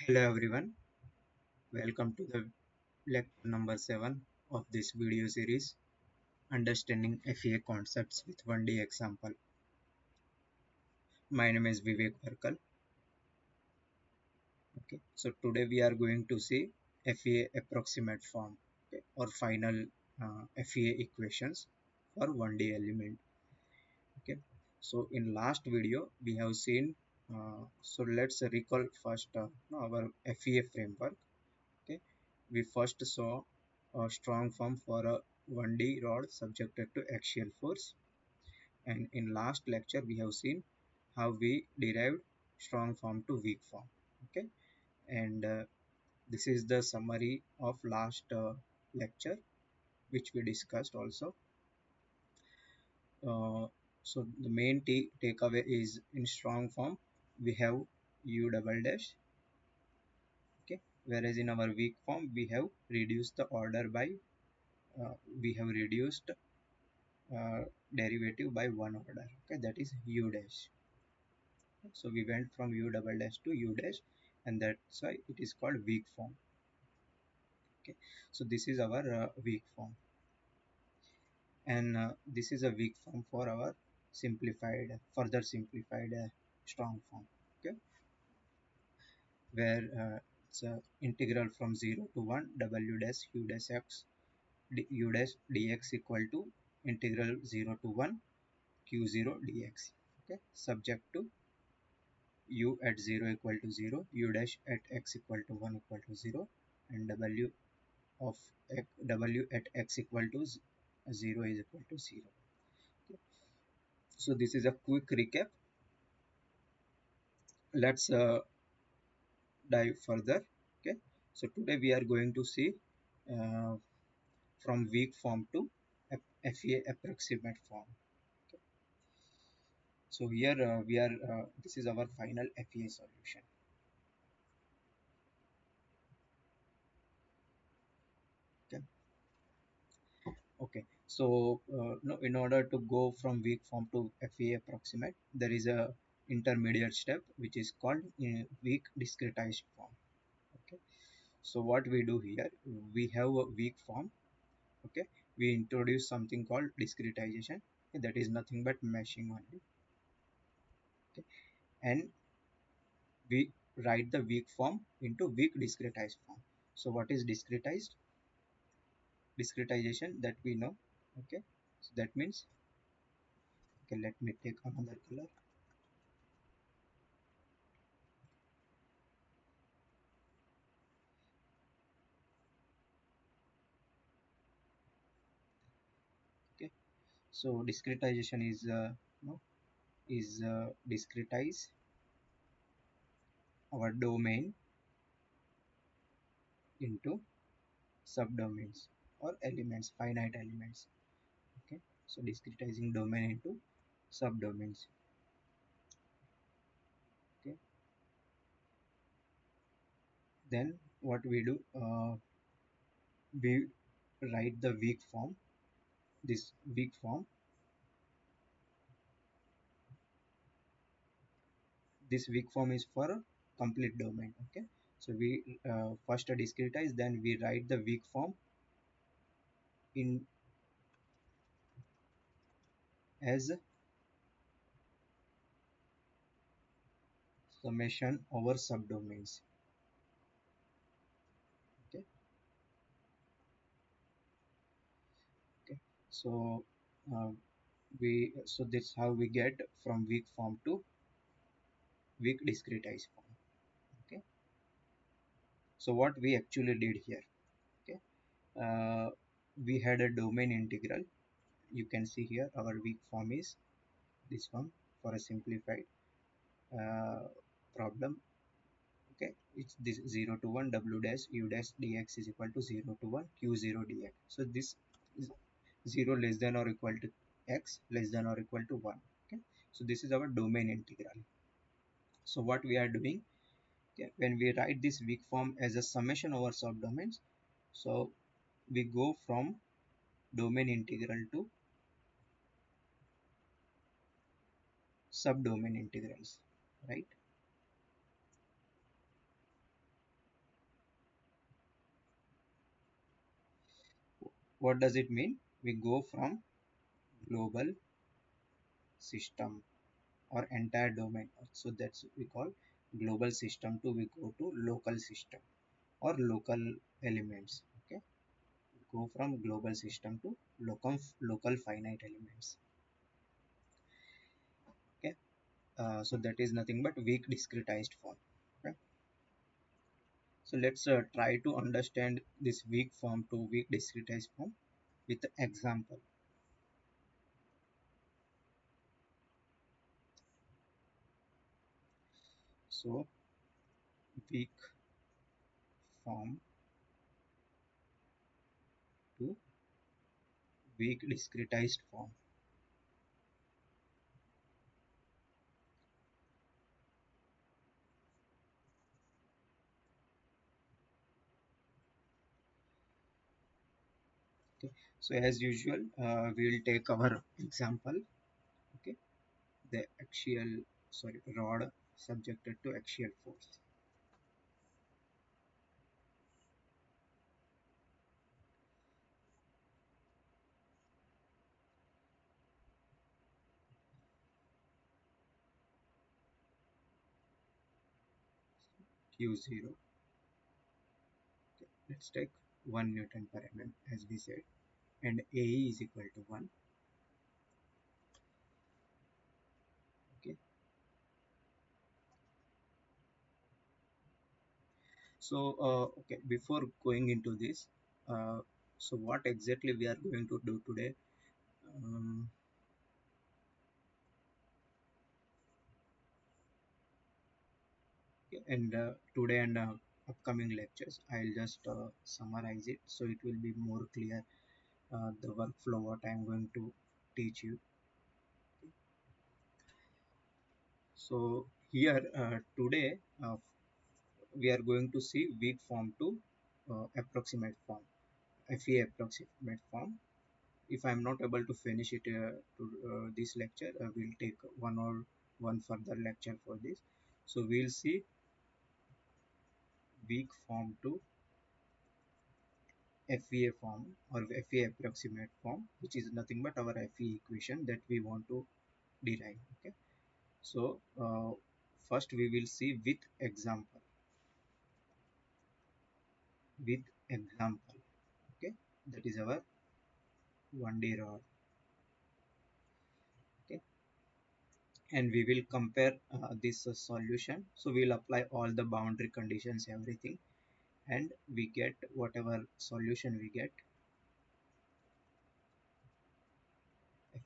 Hello everyone, welcome to the lecture number 7 of this video series, Understanding FEA Concepts with 1D Example. My name is Vivek Varkal. Okay, so today we are going to see FEA approximate form, okay, or final FEA equations for 1D element. Okay, so in last video we have seen, so let's recall first our FEA framework. Okay, we first saw a strong form for a 1D rod subjected to axial force, and in last lecture we have seen how we derived strong form to weak form. Okay, and this is the summary of last lecture which we discussed also. So the main takeaway is in strong form we have u double dash. Okay, whereas in our weak form we have reduced the order by we have reduced uh, derivative by one order. Okay, that is u dash. So we went from u double dash to u dash, and that's why it is called weak form. Okay, so this is our weak form, and this is a weak form for our further simplified strong form. Okay, where it's integral from 0 to 1 w dash u dash x u dash dx equal to integral 0 to 1 q0 dx. Okay, subject to u at 0 equal to 0, u dash at x equal to 1 equal to 0, and of w at x equal to 0 is equal to 0. Okay. So this is a quick recap. Let's dive further. Okay, so today we are going to see uh, from weak form to FEA approximate form. Okay. So here we are this is our final FEA solution. Okay. Okay, so no, in order to go from weak form to FEA approximate, there is a intermediate step which is called weak discretized form. Okay, so what we do here, we have a weak form. Okay, we introduce something called discretization. Okay, that is nothing but meshing only. Okay, and we write the weak form into weak discretized form. So what is discretized? Discretization that we know. Okay, so that means, okay, let me take another color. Okay, so discretization is no, is discretize our domain into subdomains or elements, finite elements. Okay, so discretizing domain into subdomains. Okay, then what we do, we write the weak form. This weak form, this weak form is for a complete domain. Okay, so we first discretize, then we write the weak form in as summation over subdomains. Okay, okay, so uh, so that's how we get from weak form to weak discretized form. Okay, so what we actually did here. Okay, uh, we had a domain integral. You can see here our weak form is this one for a simplified uh, problem. Okay, it's this 0 to 1 w dash u dash dx is equal to 0 to 1 q0 dx. So this is 0 less than or equal to x less than or equal to 1. Okay, so this is our domain integral. So what we are doing, okay, when we write this weak form as a summation over subdomains, so we go from domain integral to subdomain integrals, right? What does it mean? We go from global system or entire domain. So that's we call global system to we go to local system or local elements. Okay, go from global system to local finite elements. Okay, so that is nothing but weak discretized form. Okay, so let's try to understand this weak form to weak discretized form with example. So weak form to weak discretized form. Okay, so as usual, we will take our example. Okay, the axial, sorry, rod subjected to axial force. Q0. Okay, let's take 1 Newton per mm as we said, and AE is equal to 1. Okay, so okay, before going into this, so what exactly we are going to do today? Um, okay, and today and upcoming lectures, I'll just summarize it so it will be more clear the workflow what I'm going to teach you. So here today we are going to see weak form to approximate form, FEA approximate form. If I'm not able to finish it to this lecture, we'll take one further lecture for this. So we'll see weak form to FEA form or FEA approximate form, which is nothing but our FEA equation that we want to derive. Okay. So first we will see with example. Okay, that is our 1D rod. Okay, and we will compare this solution. So we'll apply all the boundary conditions, everything, and we get whatever solution we get,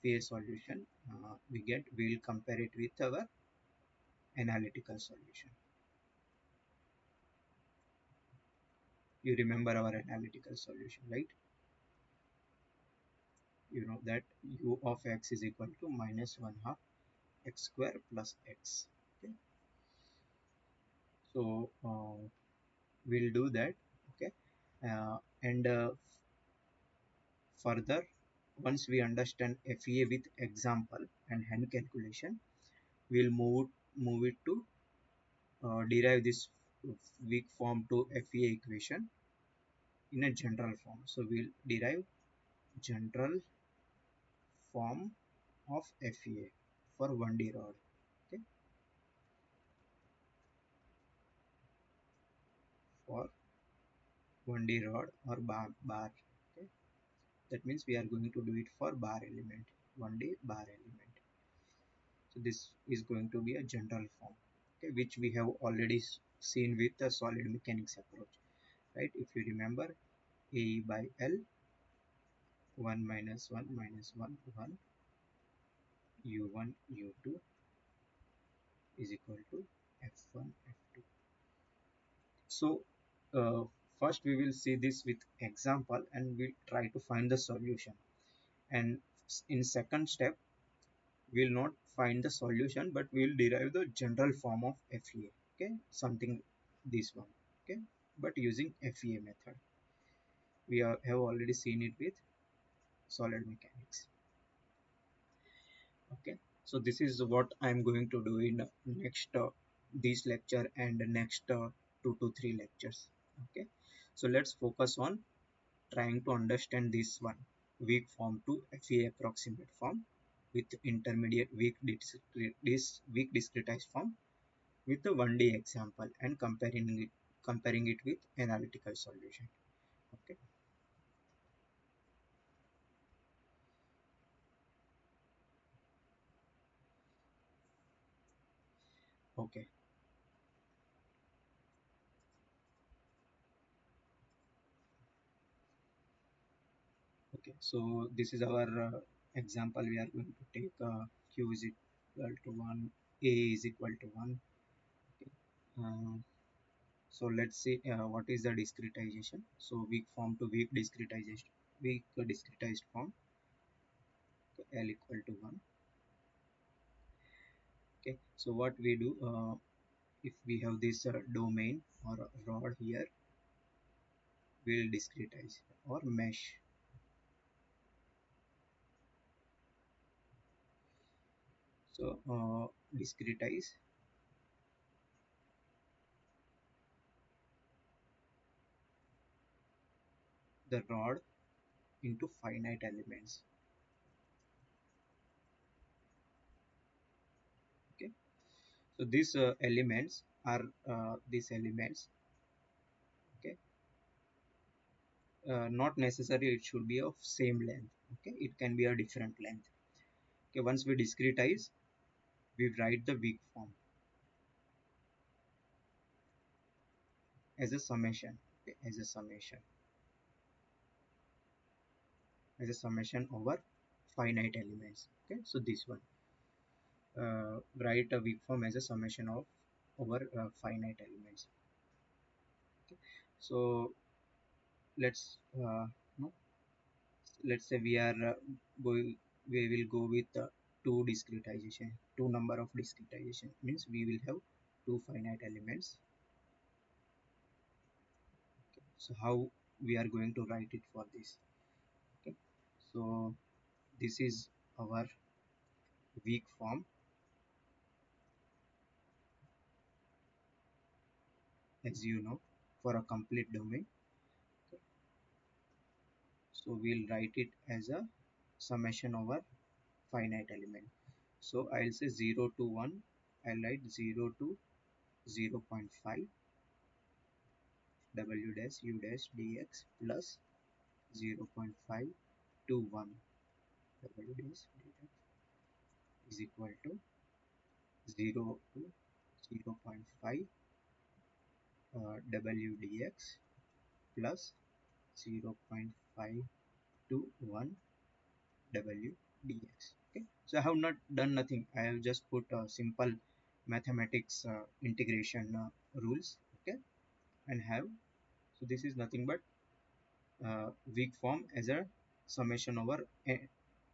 FEA solution we get, we'll compare it with our analytical solution. You remember our analytical solution, right? You know that u of x is equal to minus 1 half x square plus x. Okay, so we'll do that. Okay, and further, once we understand FEA with example and hand calculation, we'll move it to derive this weak form to FEA equation in a general form. So we'll derive general form of FEA for 1D rod. Okay, for 1D rod or bar. Okay, that means we are going to do it for bar element, 1D bar element. So this is going to be a general form, okay, which we have already seen with the solid mechanics approach, right? If you remember, A by L, 1 minus 1 minus 1 1 u1 u2 is equal to f1 f2. So first we will see this with example and we'll try to find the solution, and in second step we'll not find the solution but we'll derive the general form of FEA. Okay, something this one. Okay, but using FEA method. We have already seen it with solid mechanics. Okay, so this is what I'm going to do in next this lecture and next 2 to 3 lectures. Okay, so let's focus on trying to understand this one weak form to FEA approximate form with intermediate weak discretized form with a 1D example and comparing it with analytical solution. Okay. Okay. Okay. So this is our example. We are going to take Q is equal to 1, A is equal to 1. Okay. So let's see what is the discretization. So weak form to weak discretized form. Okay, L equal to 1. Okay. So what we do, if we have this domain or rod here, we'll discretize or mesh. So discretize the rod into finite elements. Okay. So these elements are these elements. Okay. Not necessarily it should be of same length. Okay. It can be a different length. Okay. Once we discretize, we write the weak form as a summation. Okay. As a summation over finite elements. Okay. So this one. Write a weak form as a summation of over finite elements. Okay. So let's no, let's say we are going we will go with two discretization, two number of discretization means we will have two finite elements. Okay. So how we are going to write it for this? Okay. So this is our weak form, as you know, for a complete domain. Okay. So we'll write it as a summation over finite element. So I'll say 0 to 1, I'll write 0 to 0.5 w dash u dash dx plus 0.5 to 1 w dash dx is equal to 0 to 0.5 w dx plus 0.5 to 1 w dx. Okay, so I have not done nothing. I have just put simple mathematics integration rules. Okay, and have, so this is nothing but weak form as a summation over a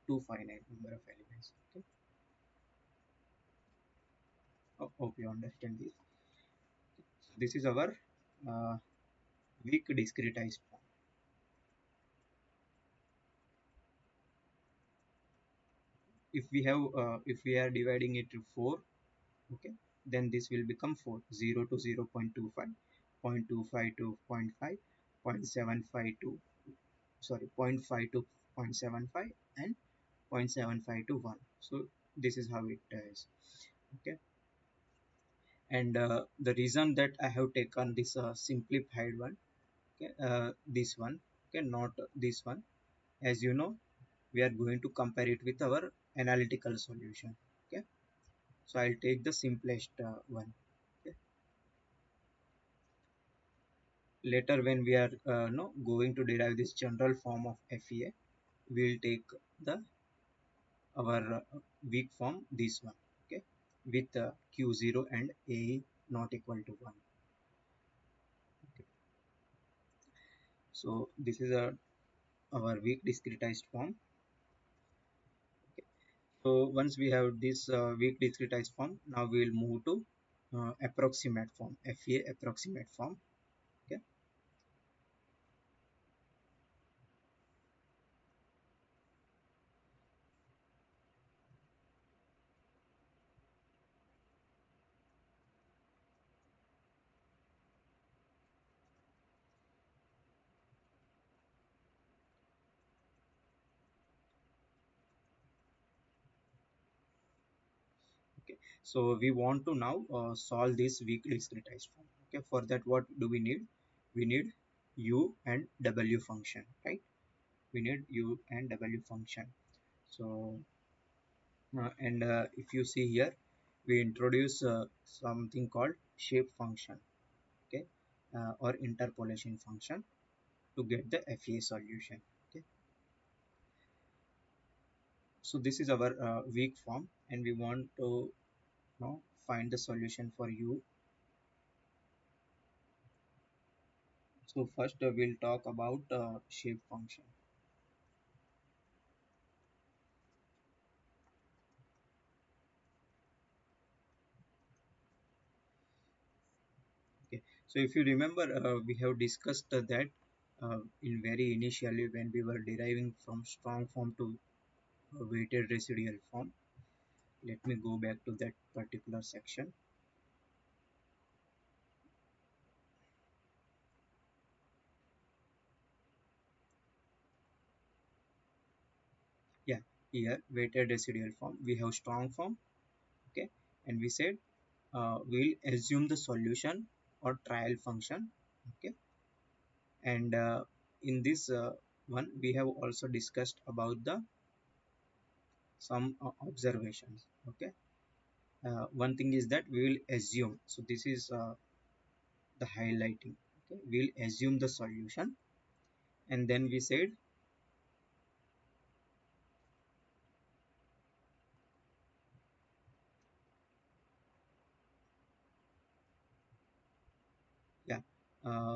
two finite number of elements. Okay, hope you understand this. So this is our uh, weak discretized form. If we have if we are dividing it to 4, okay, then this will become 4, 0 to 0.25, 0.25 to zero point 0.5, 0.75 to, sorry, zero point 0.5 to 0.75, and 0.75 to 1. So this is how it is. Okay, and the reason that I have taken this simplified one, okay, this one, okay, not this one, as you know, we are going to compare it with our analytical solution. Okay, so I'll take the simplest one. Okay. Later when we are no going to derive this general form of FEA, we'll take the our weak form, this one. Okay, with q0 and a not equal to 1. Okay. So this is our weak discretized form. Okay. So once we have this weak discretized form, now we will move to approximate form, FEA approximate form. Okay. So we want to now solve this weak discretized form. Okay, for that what do we need? We need u and w function, right? We need u and w function. So and if you see here, we introduce something called shape function, okay, or interpolation function to get the FEA solution. Okay, so this is our weak form, and we want to now find the solution for u. So first we'll talk about shape function. Okay, so if you remember, we have discussed that in very initially when we were deriving from strong form to weighted residual form. Let me go back to that particular section. Yeah, here weighted residual form, we have strong form. Okay, and we said we'll assume the solution or trial function. Okay, and in this one we have also discussed about the some observations. Okay, one thing is that we will assume, so this is the highlighting. Okay, we'll assume the solution, and then we said, yeah,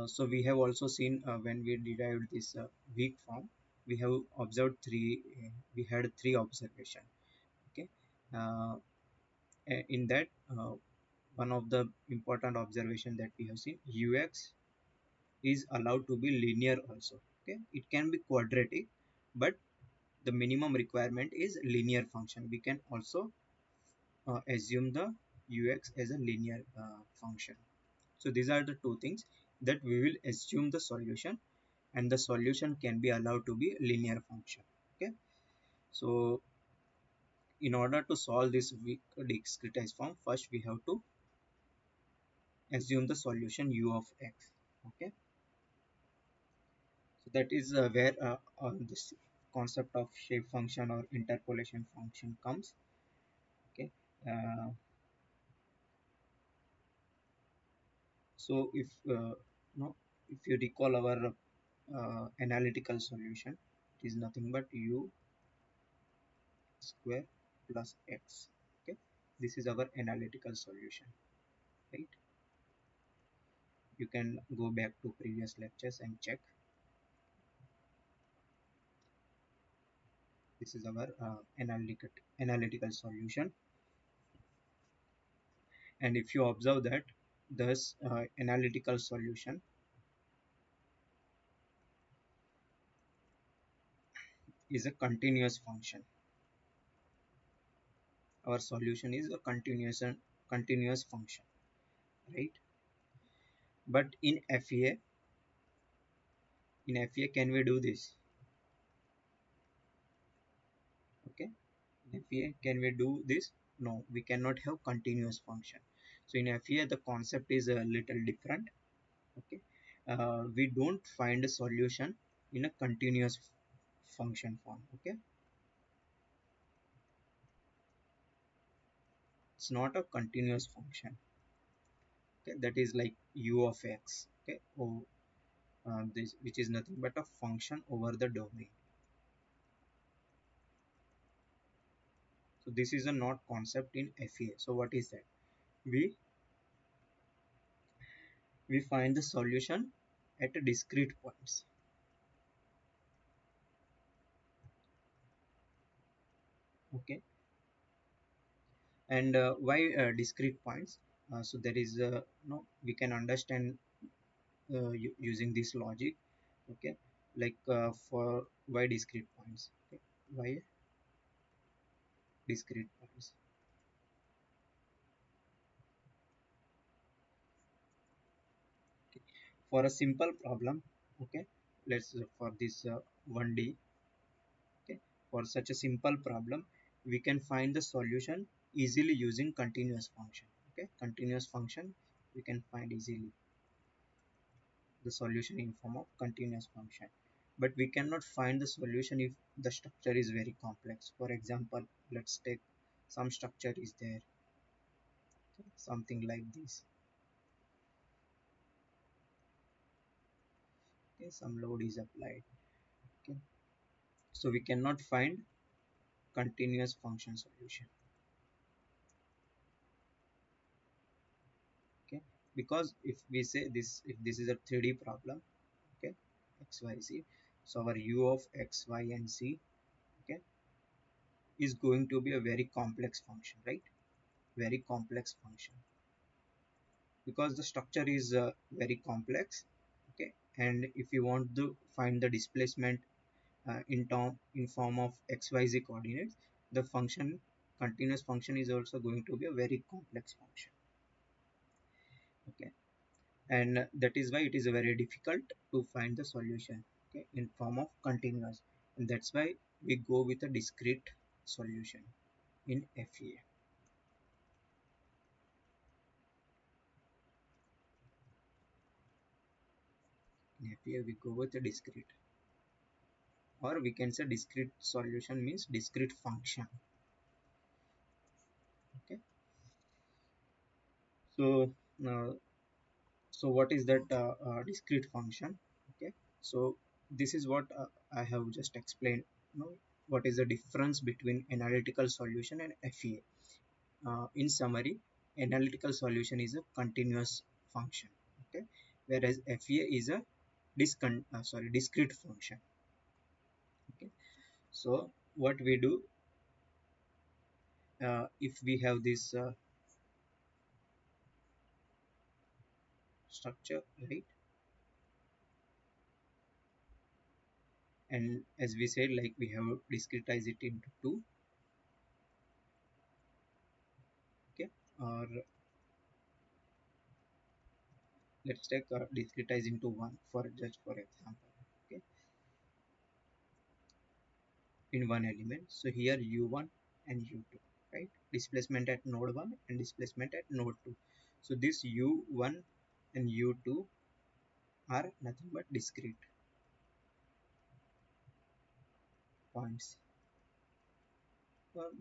so we have also seen when we derived this weak form, we have observed we had three observation. Okay, uh, in that one of the important observation that we have seen, ux is allowed to be linear also. Okay, it can be quadratic, but the minimum requirement is linear function. We can also assume the ux as a linear function. So these are the two things that we will assume the solution, and the solution can be allowed to be linear function. Okay, so in order to solve this weak discretized form, first we have to assume the solution u of x. Okay, so that is where this concept of shape function or interpolation function comes. Okay, uh, so no if you recall our analytical solution, it is nothing but u square plus x. Okay, this is our analytical solution, right? You can go back to previous lectures and check. This is our analytical solution, and if you observe that this analytical solution is a continuous function. Our solution is a continuous function, right? But in FEA, can we do this? Okay, in FEA, can we do this? No, we cannot have continuous function. So in FEA, the concept is a little different. Okay, we don't find a solution in a continuous function form. Okay, it's not a continuous function. Okay, that is like u of x. Okay, oh, this which is nothing but a function over the domain. So this is a not concept in FEA. So what is that? We we find the solution at a discrete points. Okay, and why discrete points? So there is no we can understand using this logic. Okay, like for why discrete points? Okay, why discrete points? Okay. For a simple problem, okay, let's for this 1D. Okay, for such a simple problem, we can find the solution easily using continuous function. Okay, continuous function we can find easily the solution in form of continuous function, but we cannot find the solution if the structure is very complex. For example, let's take some structure is there, something like this. Okay, some load is applied. Okay, so we cannot find continuous function solution. Okay, because if we say this, if this is a 3D problem, okay, xyz, so our u of x, y and z, okay, is going to be a very complex function, right? Very complex function, because the structure is very complex. Okay, and if you want to find the displacement in form of xyz coordinates, the function, continuous function, is also going to be a very complex function. Okay, and that is why it is very difficult to find the solution, okay, in form of continuous, and that's why we go with a discrete solution in FEA. In FEA we go with a discrete, or we can say discrete solution means discrete function. Okay, so uh, so what is that discrete function? Okay, so this is what I have just explained, what is the difference between analytical solution and FEA. In summary, analytical solution is a continuous function, okay, whereas FEA is a discrete function. Okay, so what we do, if we have this structure, right, and as we said, like, we have discretized it into two. Okay, or let's take discretize into one, for just for example. Okay, in one element, so here u1 and u2, right, displacement at node 1 and displacement at node 2. So this u1 and u2 are nothing but discrete points,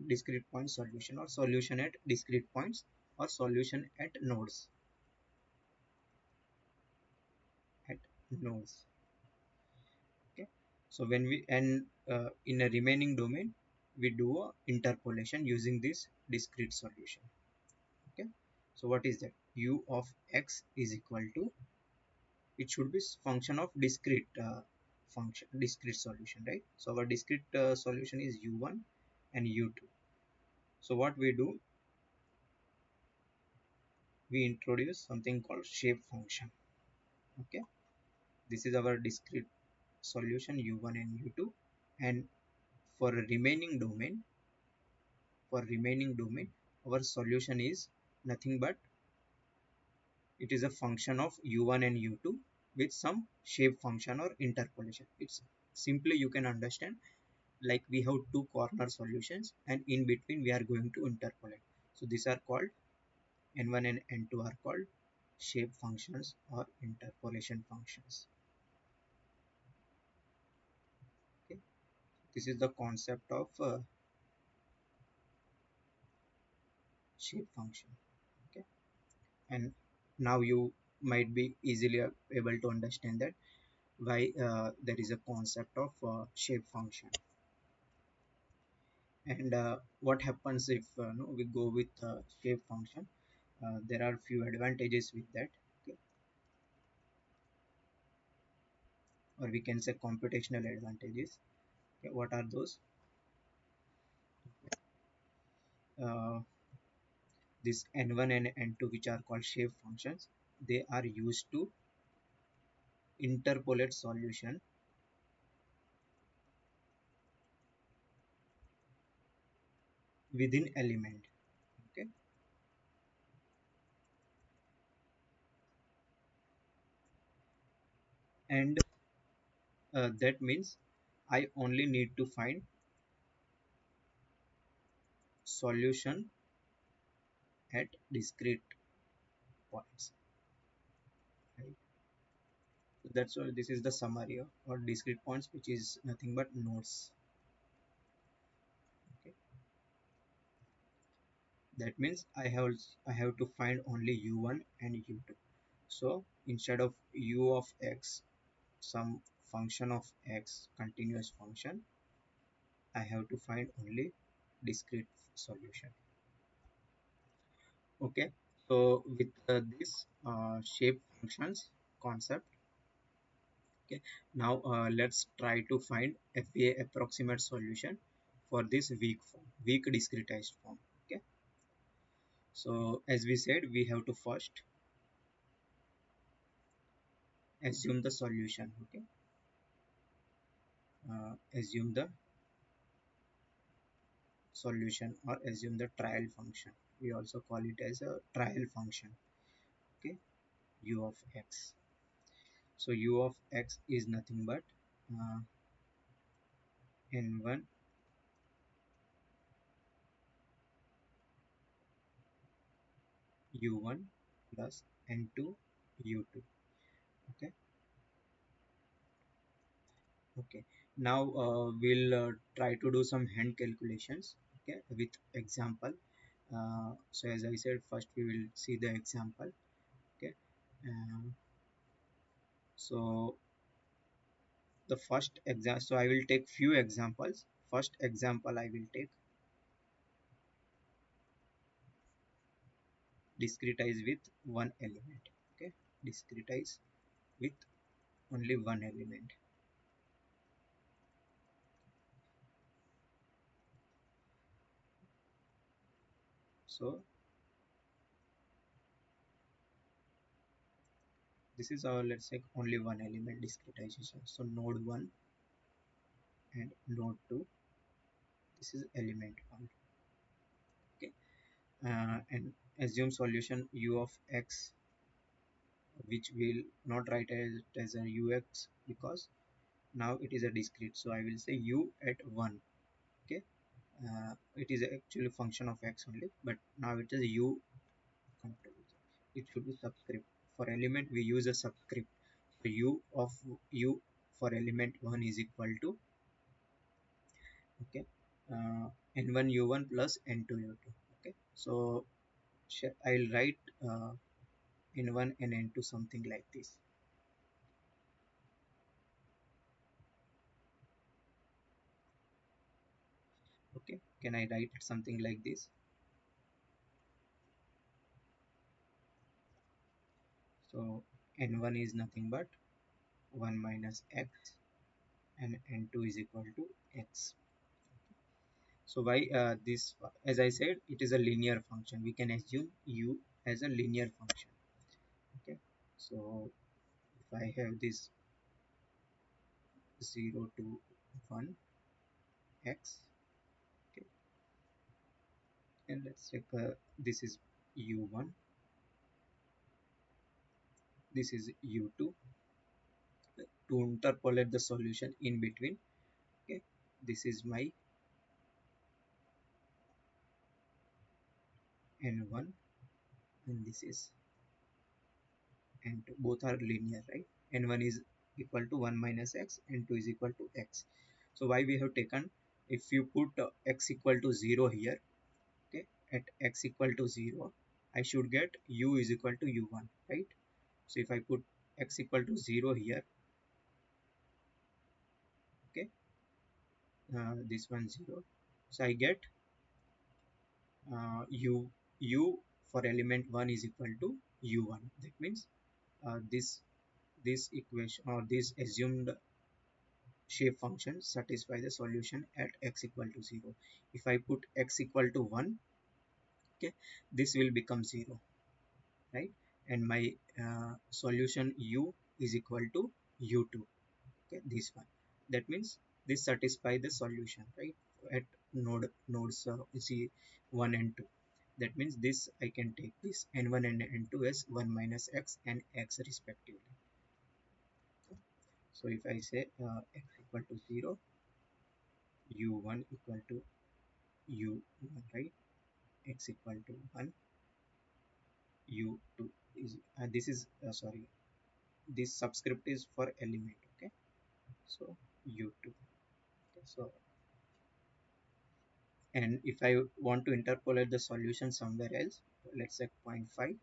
discrete point solution, or solution at discrete points, or solution at nodes, at nodes. Okay, so when we, and in a remaining domain, we do a interpolation using this discrete solution. Okay, so what is that? U of x is equal to, it should be function of discrete function, discrete solution, right? So our discrete solution is u1 and u2. So what we do, we introduce something called shape function. Okay, this is our discrete solution u1 and u2, and for a remaining domain, our solution is nothing but, it is a function of u1 and u2 with some shape function or interpolation. It's simply, you can understand, like we have two corner solutions and in between we are going to interpolate. So these are called, n1 and n2 are called shape functions or interpolation functions. Okay, this is the concept of shape function. Okay, and now you might be easily able to understand that why there is a concept of shape function. And what happens if no, we go with shape function? There are few advantages with that. Okay, or we can say computational advantages. Okay, what are those? uh, this n1 and n2, which are called shape functions, they are used to interpolate solution within element. Okay, and that means I only need to find solution at discrete points, right? So that's why this is the summary of or discrete points, which is nothing but nodes. Okay, that means I have to find only u1 and u2. So instead of u of x, some function of x, continuous function, I have to find only discrete solution. Okay, so with this shape functions concept, okay, now let's try to find FEA approximate solution for this weak discretized form. Okay, so as we said, we have to first assume the solution. Okay, assume the solution or assume the trial function. We also call it as a trial function. Okay, u of x. So u of x is nothing but uh, n1 u1 plus n2 u2. Okay, okay. Now we'll try to do some hand calculations. Okay, with example. So as I said, first we will see the example. Okay, so the first example. So I will take few examples. First example I will take discretize with one element. Okay, discretize with only one element. So this is our, let's say, only one element discretization. So node 1 and node 2, this is element 1. Okay, and assume solution u of x, which will not write as a ux because now it is a discrete. So I will say u at 1. Okay, it is actually a function of x only, but now it is u control. It should be subscript. For element we use a subscript. So u of u for element 1 is equal to, okay, n1 u1 plus n2 u2. Okay, so I'll write n1 and n2 something like this. Okay, can I write it something like this? So n1 is nothing but 1 minus x and n2 is equal to x. So why this, as I said, it is a linear function. We can assume u as a linear function. Okay, so if I have this 0 to 1 x, okay, and let's check this is u1, this is u2. To interpolate the solution in between, okay, this is my n1 and this is n2. Both are linear, right? N1 is equal to 1 minus x, n2 is equal to x. So why we have taken, if you put x equal to 0 here, okay, at x equal to 0, I should get u is equal to u1, right? So if I put x equal to 0 here, okay, this one 0, so I get u for element 1 is equal to u1. That means this equation or this assumed shape function satisfy the solution at x equal to 0. If I put x equal to 1, okay, this will become 0, right? And my solution u is equal to u2. Okay, this one. That means this satisfy the solution, right, at nodes z 1 and 2. That means this I can take this n1 and n2 as 1 minus x and x respectively. So if I say x equal to 0, u1 equal to u1, right, x equal to 1, u2 is this is sorry, this subscript is for element. Okay, so u2. Okay, so and if I want to interpolate the solution somewhere else, let's say zero point 0.5.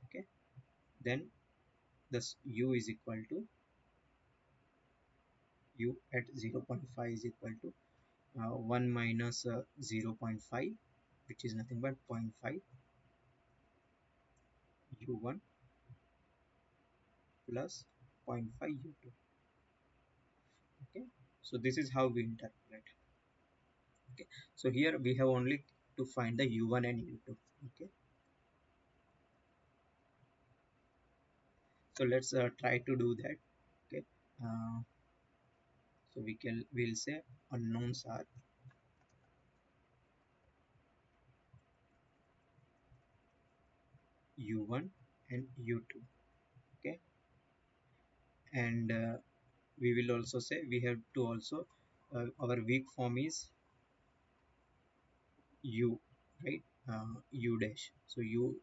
Okay, then this u is equal to u at 0 0.5 is equal to 1 minus 0 0.5, which is nothing but zero point 0.5 u1 plus zero point 0.5 u2. Okay, so this is how we interpolate. Okay, so here we have only to find the u1 and u2. Okay, so let's try to do that. Okay, uh, so we'll say unknowns are u1 and u2. Okay, and we will also say we have to also our weak form is u, right? U dash, so u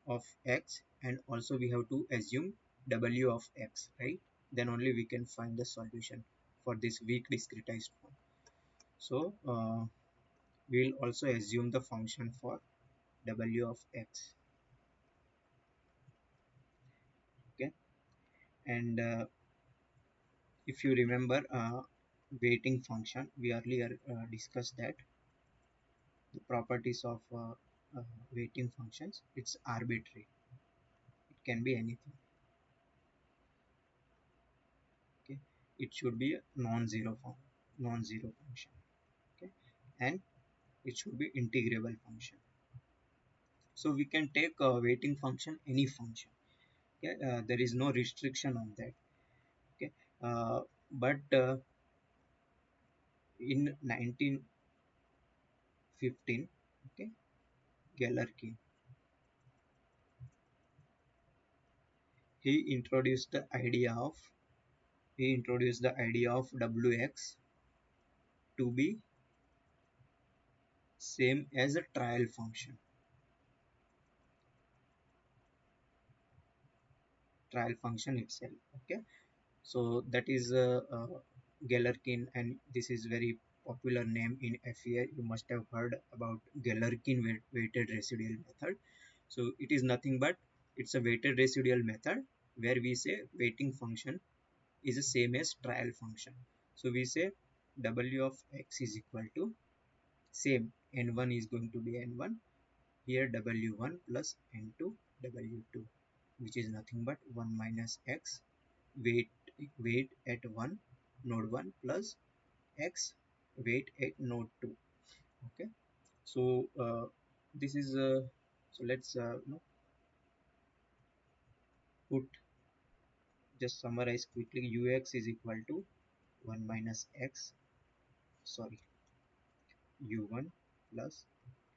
of x, and also we have to assume w of x, right? Then only we can find the solution for this weak discretized form. So we'll also assume the function for w of x. Okay, and if you remember weighting function, we earlier discussed that the properties of weighting functions, it's arbitrary, it can be anything. Okay, it should be a non-zero form, non-zero function. Okay, and it should be integrable function. So we can take a weighting function, any function. Okay, there is no restriction on that. Okay, but in 1915, okay, Galerkin, he introduced the idea of wx to be same as a trial function. Trial function itself. Okay, so that is Galerkin, and this is very popular name in FEA. You must have heard about Galerkin weighted residual method. So it is nothing but it's a weighted residual method where we say weighting function is the same as trial function. So we say w of x is equal to same, n1 is going to be n1, here w1 plus n2 w2, which is nothing but 1 minus x weight at 1 node 1 plus x weight at node 2. Okay, so this is so let's put, just summarize quickly. Ux is equal to 1 minus x, sorry, u1 plus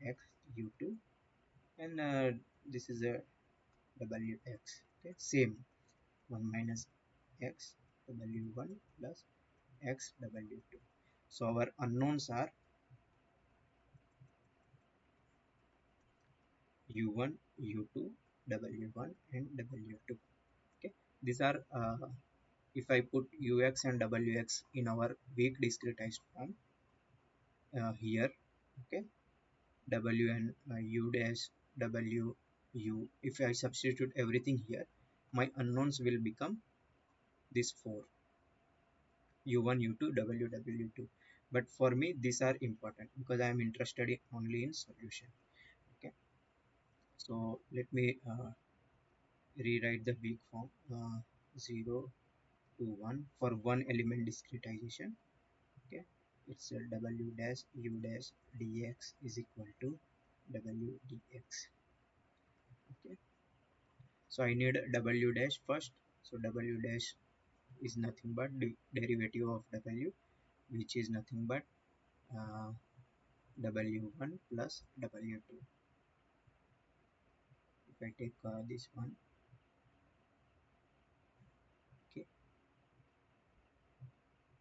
x u2, and this is a wx. Okay, same, 1 minus x w1 plus x w2. So our unknowns are u1, u2, w1 and w2. Okay, these are if I put ux and wx in our weak discretized form here. Okay, w and u dash w u, if I substitute everything here, my unknowns will become this four, u1, u2, w2. But for me these are important because I am interested in only in solution. Okay, so let me rewrite the weak form, 0 to 1 for one element discretization. Okay, it's a w dash u dash dx is equal to w dx. Okay, so I need w dash first. So w dash is nothing but the derivative of w, which is nothing but uh, w1 plus w2. If I take this one, okay,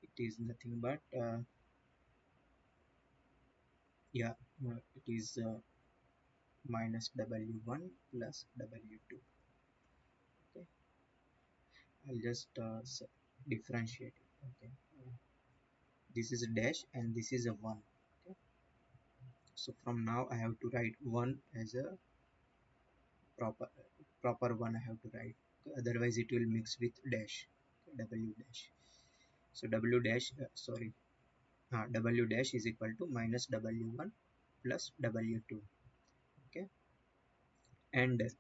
it is nothing but yeah, it is minus w1 plus w2. Okay, I'll just differentiate it. Okay, this is a dash and this is a 1. Okay, so from now I have to write 1 as a proper one I have to write. Okay, otherwise it will mix with dash. Okay, w dash. So w dash w dash is equal to minus w1 plus w2. Okay, and this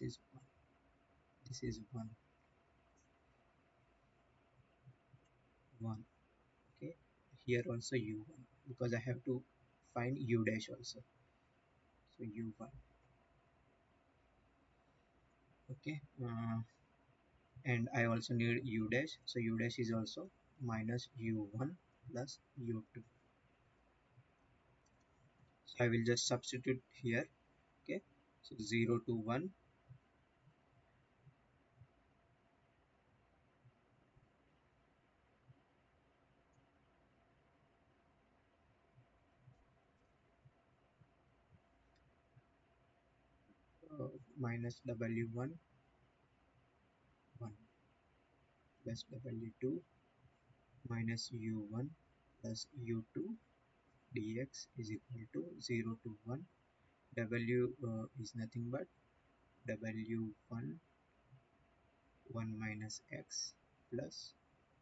is 1, this is 1, 1. Okay, here also u1 because I have to find u dash also. So u1. Okay, and I also need u dash. So u dash is also minus u1 plus u2. So I will just substitute here. Okay, so 0 to 1, minus w1 1 plus w2 minus u1 plus u2 dx is equal to 0 to 1. W is nothing but w1 1 minus x plus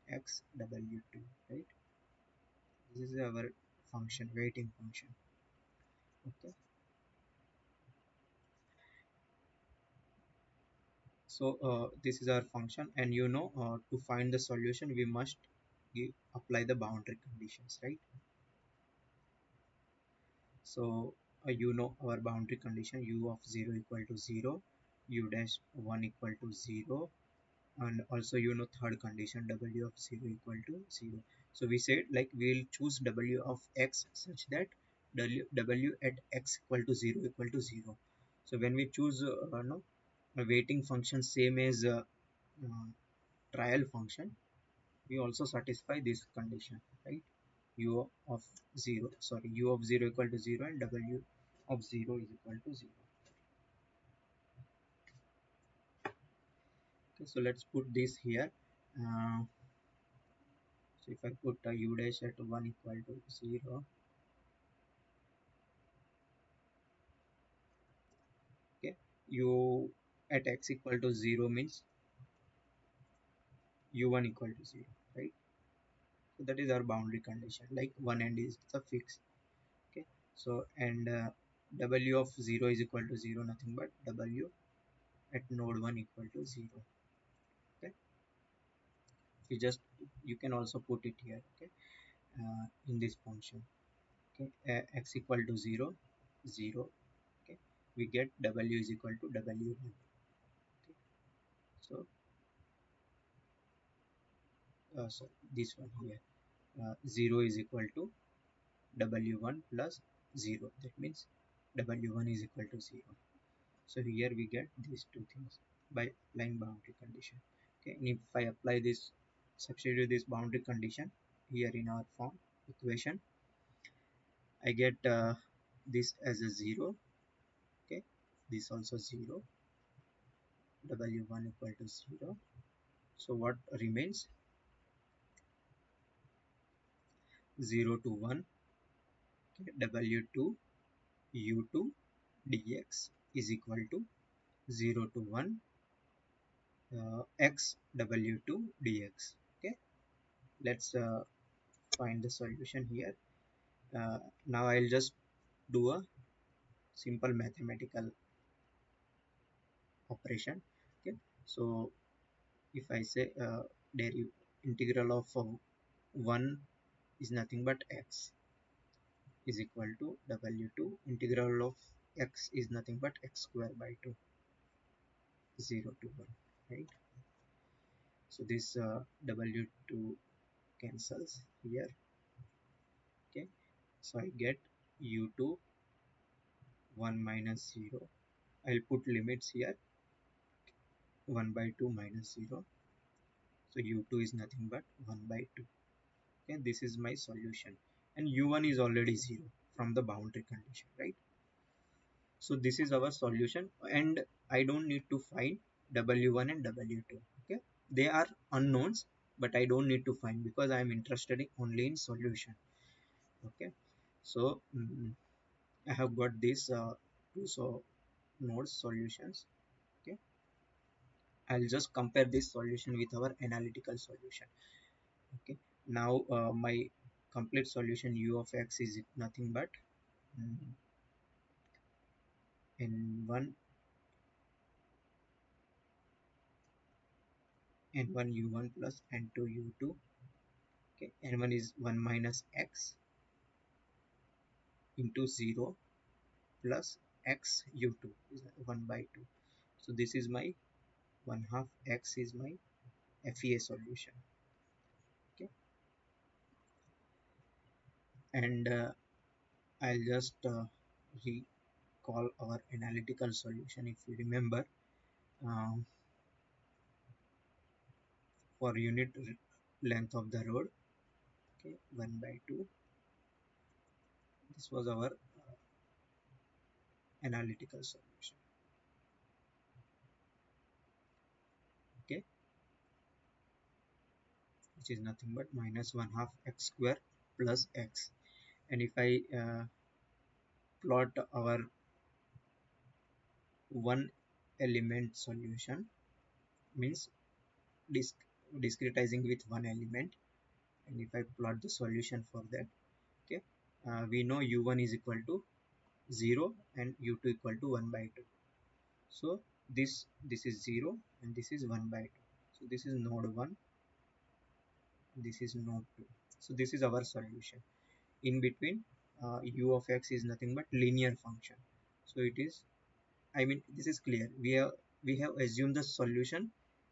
x w2, right? This is our function, weighting function. Okay, so this is our function, and to find the solution we must apply the boundary conditions, right? So our boundary condition, u of 0 equal to 0, u dash 1 equal to 0, and also third condition, w of 0 equal to 0. So we said like we'll choose w of x such that w at x equal to 0 equal to 0. So when we choose no, a weighting function same as uh, trial function, we also satisfy this condition, right? u of 0, sorry, u of 0 equal to 0 and w of 0 is equal to 0. Okay, so let's put this here. So if I put u dash at 1 equal to 0, okay, u at x equal to 0 means u1 equal to 0, right? So that is our boundary condition, like one end is the fix. Okay, so and w of 0 is equal to 0, nothing but w at node 1 equal to 0. Okay, you can also put it here. Okay, in this function. Okay, x equal to 0, 0. Okay, we get w is equal to w1. Okay, so this one here, 0 is equal to w1 plus 0, that means w1 is equal to 0. So here we get these two things by applying boundary condition. Okay, and if I apply this, substitute this boundary condition here in our form equation, I get this as a 0. Okay, this also 0, w1 equal to 0. So what remains? 0 to 1, okay, w2 u2 dx is equal to 0 to 1 x w2 dx. Okay, let's find the solution here. Now I'll just do a simple mathematical operation. Okay, so if I say integral of 1 is nothing but x is equal to w2 integral of x is nothing but x square by 2, 0 to 1, right? So this w2 cancels here. Okay, so I get u2 1 minus 0. I'll put limits here, 1 by 2 minus 0. So u2 is nothing but 1 by 2. Okay, this is my solution, and u1 is already 0 from the boundary condition, right? So this is our solution, and I don't need to find w1 and w2. Okay, they are unknowns, but I don't need to find because I am interested in only in solution. Okay, so I have got these two nodes solutions. Okay, I'll just compare this solution with our analytical solution. Okay, now my complete solution u of x is nothing but mm, n1 n1 u1 plus n2 u2. Okay, n1 is 1 minus x into 0 plus x u2 is 1 by 2. So this is my 1 half x is my FEA solution. Okay, and I'll just recall our analytical solution. If you remember, um, for unit length of the road, okay, 1 by 2, this was our analytical solution. Okay, which is nothing but minus 1 half x square plus x. And if I plot our one element solution, means disc discretizing with one element, and if I plot the solution for that, okay, we know u1 is equal to 0 and u2 equal to 1 by 2. So this is 0 and this is 1 by 2. So this is node 1, this is node 2. So this is our solution. In between, u of x is nothing but linear function. So it is, I mean, this is clear. We have assumed the solution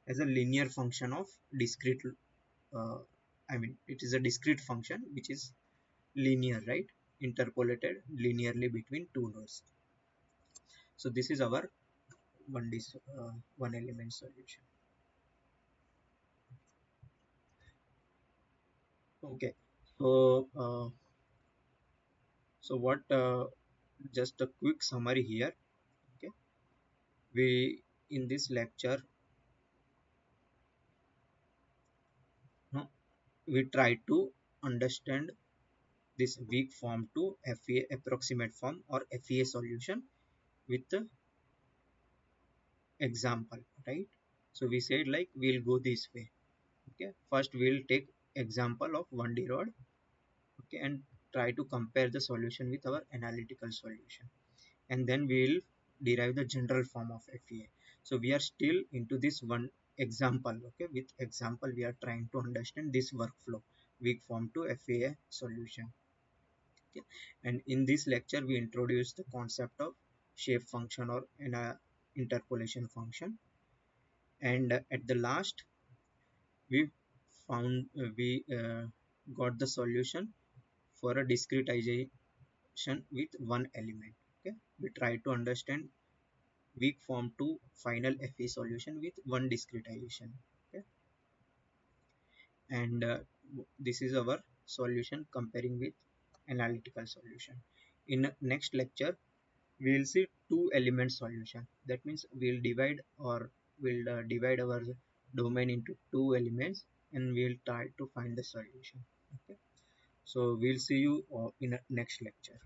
as a linear function of discrete. Uh, I mean, it is a discrete function which is linear, right? Interpolated linearly between two nodes. So this is our one element solution. Okay. So what? Just a quick summary here. Okay. We in this lecture, no, we try to understand this weak form to FEA approximate form or FEA solution with the example, right? So we said like we'll go this way. Okay, first we'll take example of 1D rod. Okay, and try to compare the solution with our analytical solution, and then we'll derive the general form of FEA. So we are still into this one example. Okay, with example we are trying to understand this workflow, weak form to FEA solution. Okay. And in this lecture we introduce the concept of shape function or an interpolation function, and at the last we found we got the solution for a discretization with one element. Okay, we try to understand weak form to final FE solution with one discretization. Okay, and this is our solution comparing with analytical solution. In next lecture we will see two element solution. That means we'll divide our domain into two elements and we'll try to find the solution. Okay, so we'll see you in the next lecture.